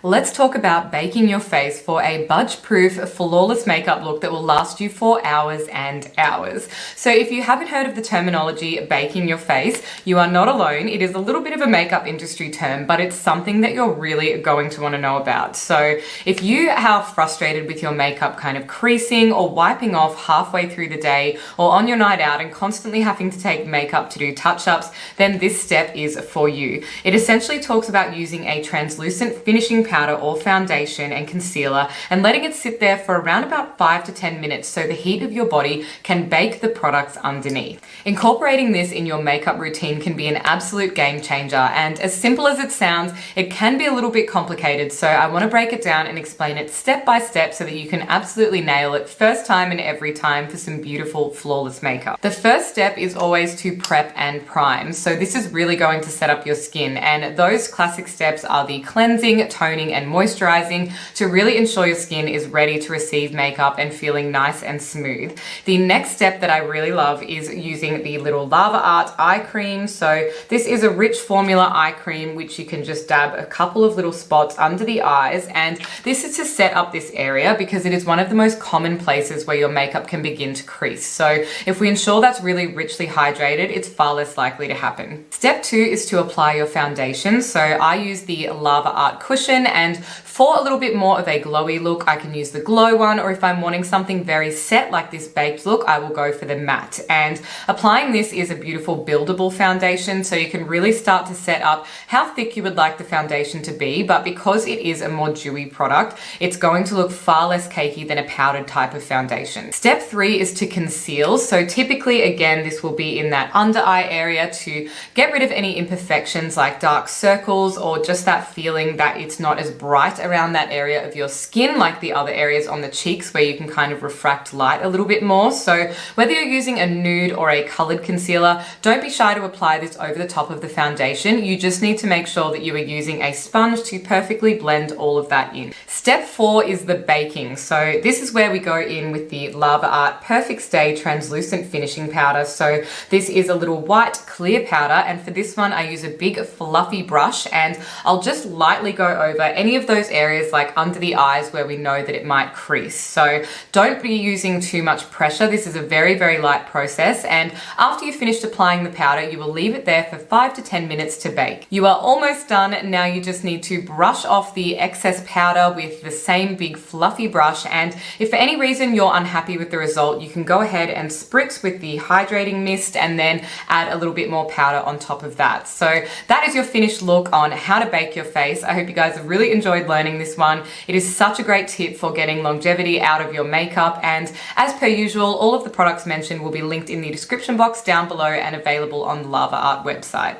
Let's talk about baking your face for a budge-proof, flawless makeup look that will last you for hours and hours. So if you haven't heard of the terminology baking your face, you are not alone. It is a little bit of a makeup industry term, but it's something that you're really going to want to know about. So if you are frustrated with your makeup kind of creasing or wiping off halfway through the day or on your night out and constantly having to take makeup to do touch-ups, then this step is for you. It essentially talks about using a translucent finishing powder or foundation and concealer and letting it sit there for around about 5 to 10 minutes so the heat of your body can bake the products underneath. Incorporating this in your makeup routine can be an absolute game changer, and as simple as it sounds, it can be a little bit complicated, so I want to break it down and explain it step by step so that you can absolutely nail it first time and every time for some beautiful, flawless makeup. The first step is always to prep and prime, so this is really going to set up your skin, and those classic steps are the cleansing, toning, and moisturizing to really ensure your skin is ready to receive makeup and feeling nice and smooth. The next step that I really love is using the little Lava Art eye cream. So this is a rich formula eye cream which you can just dab a couple of little spots under the eyes, and this is to set up this area because it is one of the most common places where your makeup can begin to crease. So if we ensure that's really richly hydrated, it's far less likely to happen. Step 2 is to apply your foundation. So I use the Lava Art cushion, and for a little bit more of a glowy look, I can use the glow one, or if I'm wanting something very set like this baked look, I will go for the matte. And applying this is a beautiful buildable foundation, so you can really start to set up how thick you would like the foundation to be, but because it is a more dewy product, it's going to look far less cakey than a powdered type of foundation. Step 3 is to conceal. So typically, again, this will be in that under eye area to get rid of any imperfections like dark circles or just that feeling that it's not as bright around that area of your skin like the other areas on the cheeks where you can kind of refract light a little bit more. So whether you're using a nude or a colored concealer, don't be shy to apply this over the top of the foundation. You just need to make sure that you are using a sponge to perfectly blend all of that in. Step 4 is the baking. So this is where we go in with the Lava Art Perfect Stay Translucent Finishing Powder. So this is a little white clear powder, and for this one I use a big fluffy brush, and I'll just lightly go over any of those areas like under the eyes where we know that it might crease. So don't be using too much pressure. This is a very, very light process, and after you've finished applying the powder, you will leave it there for 5 to 10 minutes to bake. You are almost done. Now you just need to brush off the excess powder with the same big fluffy brush, and if for any reason you're unhappy with the result, you can go ahead and spritz with the hydrating mist and then add a little bit more powder on top of that. So that is your finished look on how to bake your face. I hope you guys have really enjoyed learning this one. It is such a great tip for getting longevity out of your makeup, and as per usual, all of the products mentioned will be linked in the description box down below and available on the Lava Art website.